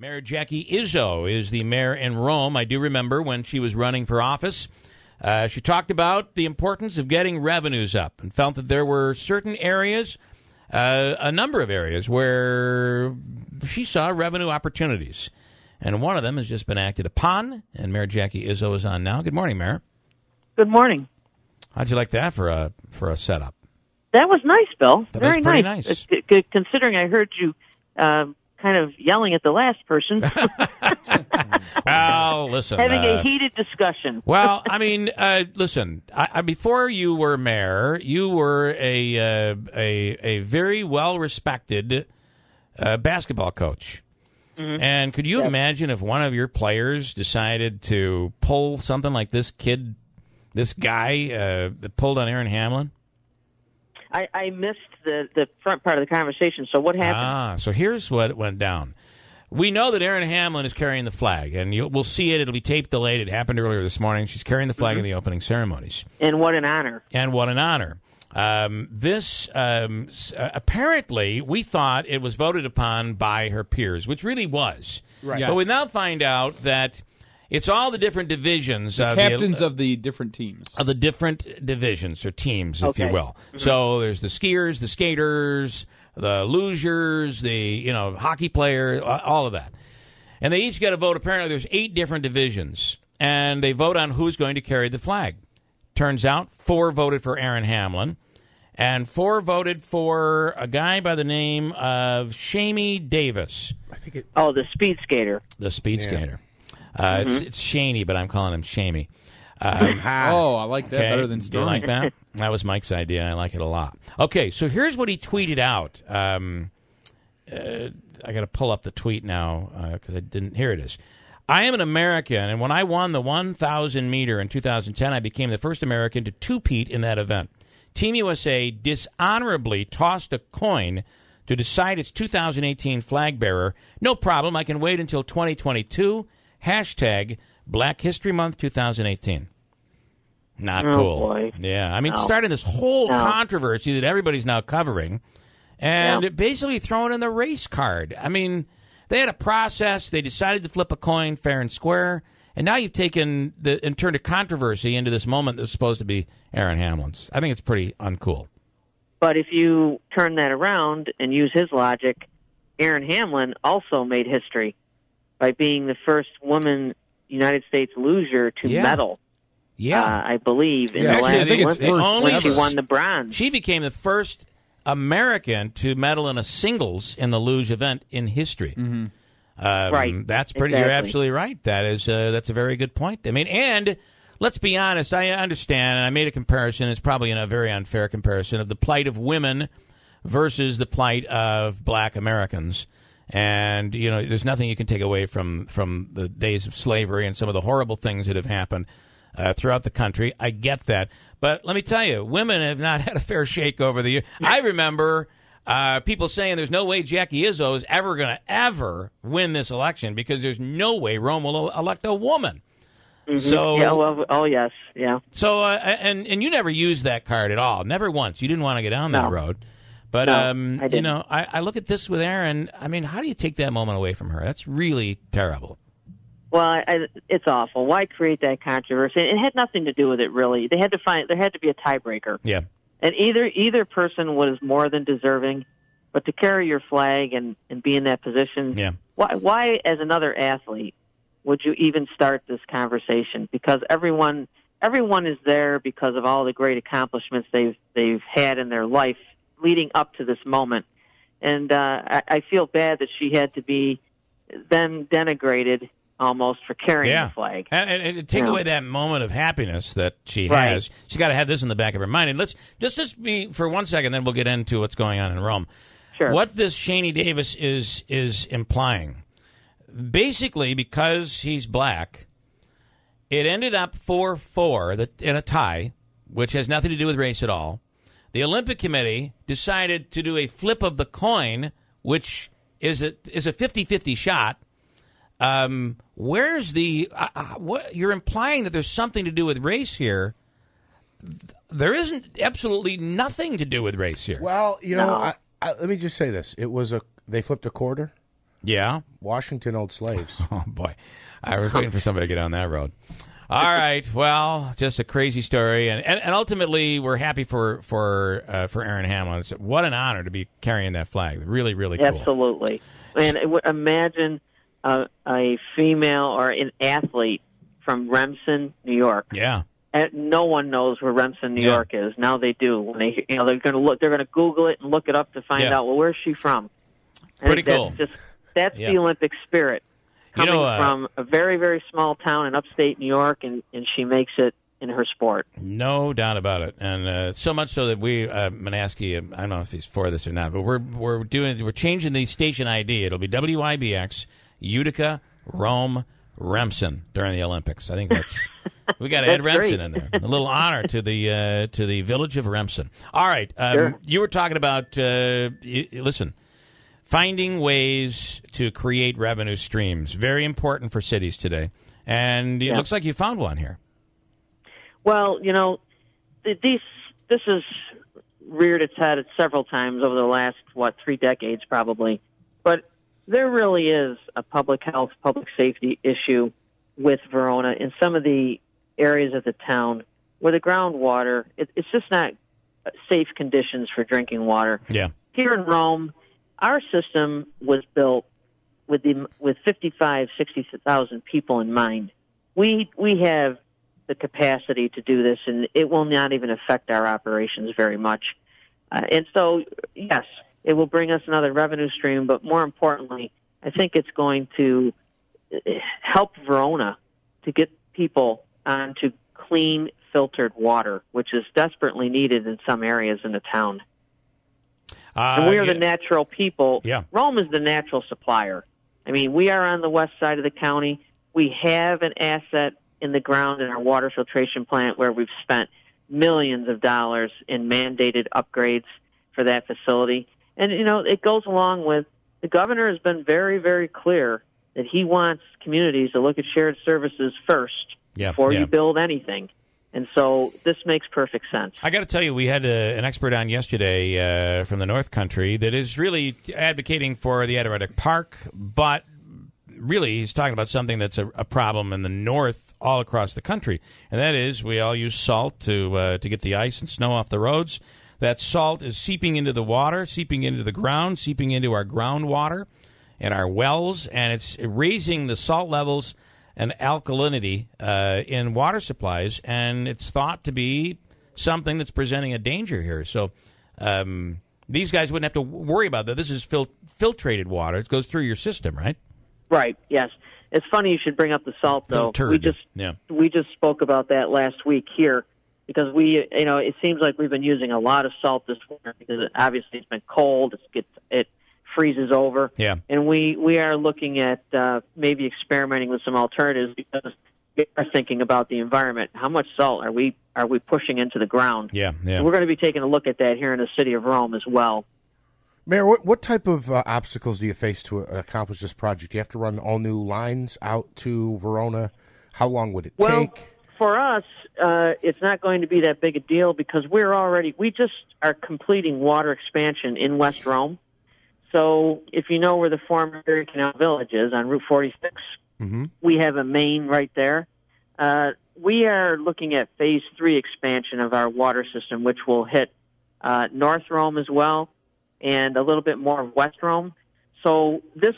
Mayor Jackie Izzo is the mayor in Rome. I do remember when she was running for office. She talked about the importance of getting revenues up and felt that there were certain areas, a number of areas, where she saw revenue opportunities. And one of them has just been acted upon, and Mayor Jackie Izzo is on now. Good morning, Mayor. Good morning. How'd you like that for a setup? That was nice, Bill. That Very was pretty nice. nice. Considering I heard you kind of yelling at the last person. Well, listen. Having a heated discussion. Well, I mean, listen. Before you were mayor, you were a very well-respected basketball coach. Mm-hmm. And could you imagine if one of your players decided to pull something like this guy that pulled on Aaron Hamlin? I missed the front part of the conversation, so what happened? So here's what went down. We know that Aaron Hamlin is carrying the flag, and we'll see it. It'll be tape delayed. It happened earlier this morning. She's carrying the flag in the opening ceremonies. And what an honor. Apparently, we thought it was voted upon by her peers, which really was. Right. Yes. But we now find out that it's all the different divisions. The captains of the different teams. Of the different divisions, or teams, if you will. Mm-hmm. So there's the skiers, the skaters, the lugers, the hockey players, all of that. And they each get a vote. Apparently there's 8 different divisions. And they vote on who's going to carry the flag. Turns out 4 voted for Aaron Hamlin. And 4 voted for a guy by the name of Shamey Davis. The speed skater. The speed skater. It's Shaney, but I'm calling him Shamey. I like that better than Stormy. Do you like that? That was Mike's idea. I like it a lot. Okay, so here's what he tweeted out. I got to pull up the tweet now because I didn't. Here it is. I am an American, and when I won the 1,000 meter in 2010, I became the first American to two-peat in that event. Team USA dishonorably tossed a coin to decide its 2018 flag bearer. No problem. I can wait until 2022. Hashtag Black History Month 2018. Not cool. Boy. Yeah, I mean, starting this whole controversy that everybody's now covering, and basically throwing in the race card. I mean, they had a process. They decided to flip a coin fair and square, and now you've taken and turned a controversy into this moment that was supposed to be Aaron Hamlin's. I think it's pretty uncool. But if you turn that around and use his logic, Aaron Hamlin also made history by being the first woman United States luger to medal. Yeah. I believe, in the last Olympics when she won the bronze. She became the first American to medal in a singles in the luge event in history. Mm-hmm. Right. That's pretty. Exactly. You're absolutely right. That's a very good point. I mean, and let's be honest. I understand, and I made a comparison. It's probably a very unfair comparison of the plight of women versus the plight of black Americans. And, there's nothing you can take away from the days of slavery and some of the horrible things that have happened throughout the country. I get that. But let me tell you, women have not had a fair shake over the years. I remember people saying there's no way Jackie Izzo is ever going to win this election because there's no way Rome will elect a woman. Mm-hmm. So, yes, yeah. So, and you never used that card at all. Never once. You didn't want to get down that road. But, I didn't. I look at this with Aaron. I mean, how do you take that moment away from her? That's really terrible. Well, it's awful. Why create that controversy? It had nothing to do with it, really. There had to be a tiebreaker. Yeah. And either person was more than deserving, but to carry your flag and be in that position, why, as another athlete, would you even start this conversation? Because everyone is there because of all the great accomplishments they've had in their life leading up to this moment. And I feel bad that she had to be then denigrated almost for carrying the flag. And take away that moment of happiness that she has. She's got to have this in the back of her mind. And let's just be for 1 second, then we'll get into what's going on in Rome. Sure. What this Shaney Davis is implying, basically because he's black, it ended up 4-4 in a tie, which has nothing to do with race at all. The Olympic Committee decided to do a flip of the coin, which is a 50-50 shot. Where's the what you're implying that there's something to do with race here? There isn't absolutely nothing to do with race here. Well, let me just say this: they flipped a quarter. Yeah. Washington old slaves. Oh, boy. I was waiting for somebody to get on that road. All right. Well, just a crazy story. And ultimately, we're happy for Aaron Hamlin. What an honor to be carrying that flag. Really, really cool. Absolutely. And imagine a female or an athlete from Remsen, New York. Yeah. And no one knows where Remsen, New York is. Now they do. When they, they're going to look. They're going to Google it and look it up to find out. Well, where's she from? Pretty cool. That's the Olympic spirit coming from a very, very small town in upstate New York, and she makes it in her sport. No doubt about it, and so much so that we Manaski. I don't know if he's for this or not, but we're changing the station ID. It'll be WIBX, Utica, Rome, Remsen during the Olympics. I think that's. We got to add Remsen in there. A little honor to the village of Remsen. All right, Sure. You were talking about listen, finding ways to create revenue streams. Very important for cities today, and it looks like you found one here. Well, this has reared its head several times over the last 3 decades, probably. But there really is a public health, public safety issue with Verona in some of the areas of the town where the groundwater, it's just not safe conditions for drinking water. Yeah. Here in Rome, our system was built with 60,000 people in mind. We have the capacity to do this, and it will not even affect our operations very much. And so, yes, it will bring us another revenue stream, but more importantly, I think it's going to help Verona to get people onto clean, filtered water, which is desperately needed in some areas in the town. And we are the natural people. Yeah. Rome is the natural supplier. I mean, we are on the west side of the county. We have an asset in the ground in our water filtration plant where we've spent millions of dollars in mandated upgrades for that facility. And, it goes along with the governor has been very, very clear that he wants communities to look at shared services first before you build anything. And so this makes perfect sense. I got to tell you, we had an expert on yesterday from the North Country that is really advocating for the Adirondack Park, but really he's talking about something that's a problem in the north all across the country, and that is we all use salt to get the ice and snow off the roads. That salt is seeping into the water, seeping into the ground, seeping into our groundwater and our wells, and it's raising the salt levels and alkalinity in water supplies, and it's thought to be something that's presenting a danger here. So these guys wouldn't have to worry about that. This is filtrated water. It goes through your system, right? Right, yes. It's funny you should bring up the salt, though. We just spoke about that last week here because it seems like we've been using a lot of salt this winter because obviously it's been cold. It freezes over. Yeah. And we are looking at maybe experimenting with some alternatives because we are thinking about the environment. How much salt are we pushing into the ground? Yeah. So we're going to be taking a look at that here in the city of Rome as well. Mayor, what type of obstacles do you face to accomplish this project? Do you have to run all new lines out to Verona? How long would it take? For us, it's not going to be that big a deal because we just are completing water expansion in West Rome. So if you know where the former Erie Canal Village is on Route 46, we have a main right there. We are looking at Phase 3 expansion of our water system, which will hit North Rome as well and a little bit more of West Rome. So this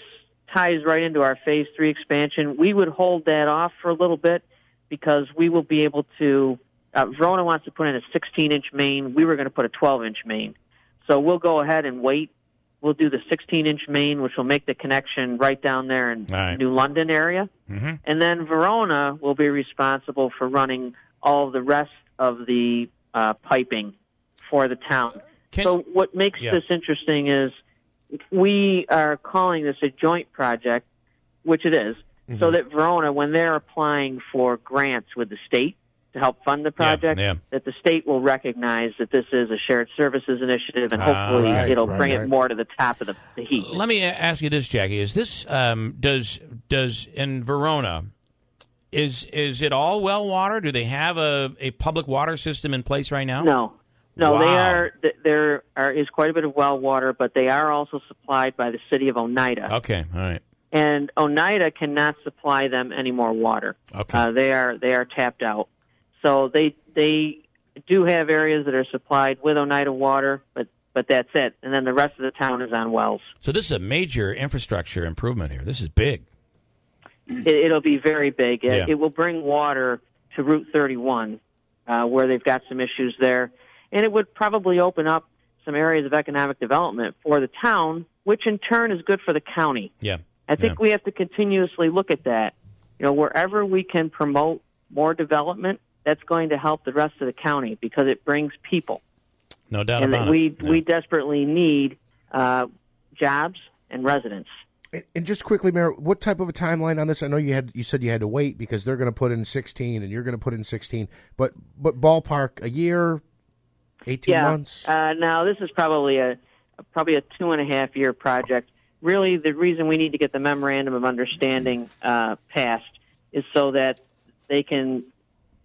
ties right into our Phase 3 expansion. We would hold that off for a little bit because we will be able to Verona wants to put in a 16-inch main. We were going to put a 12-inch main. So we'll go ahead and wait. We'll do the 16-inch main, which will make the connection right down there in New London area. And then Verona will be responsible for running all the rest of the piping for the town. So what makes this interesting is we are calling this a joint project, which it is, so that Verona, when they're applying for grants with the state to help fund the project, that the state will recognize that this is a shared services initiative, and hopefully it'll bring it more to the top of the heap. Let me ask you this, Jackie: is this does in Verona? Is it all well water? Do they have a public water system in place right now? No. No, wow. they are. There is quite a bit of well water, but they are also supplied by the city of Oneida. Okay, all right. And Oneida cannot supply them any more water. Okay, they are tapped out. So they do have areas that are supplied with Oneida water, but that's it. And then the rest of the town is on wells. So this is a major infrastructure improvement here. This is big. It'll be very big. Yeah. It will bring water to Route 31, where they've got some issues there. And it would probably open up some areas of economic development for the town, which in turn is good for the county. Yeah. I think we have to continuously look at that. You know, wherever we can promote more development, that's going to help the rest of the county because it brings people. No doubt and about it. We Yeah. desperately need jobs and residents. And just quickly, Mayor, what type of a timeline on this? I know you said you had to wait because they're going to put in 16 and you're going to put in 16, but ballpark, a year, 18 months? No, this is probably a 2.5 year project. Really, the reason we need to get the memorandum of understanding passed is so that they can,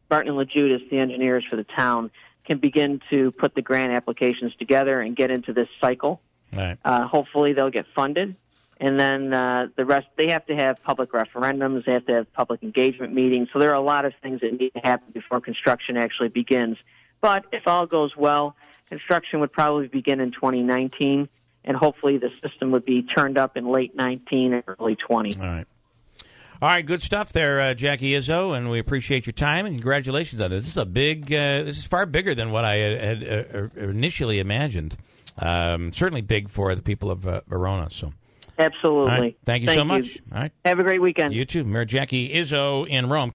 Barton and LaJudas, the engineers for the town, can begin to put the grant applications together and get into this cycle. Right. Hopefully, they'll get funded. And then the rest, they have to have public referendums, they have to have public engagement meetings. So there are a lot of things that need to happen before construction actually begins. But if all goes well, construction would probably begin in 2019, and hopefully the system would be turned up in late 19 and early 20. All right, good stuff there, Jackie Izzo, and we appreciate your time, and congratulations on this. This is a big, this is far bigger than what I had initially imagined. Certainly big for the people of Verona, so. Absolutely. Right. Thank you so much. All right. Have a great weekend. You too. Mayor Jackie Izzo in Rome.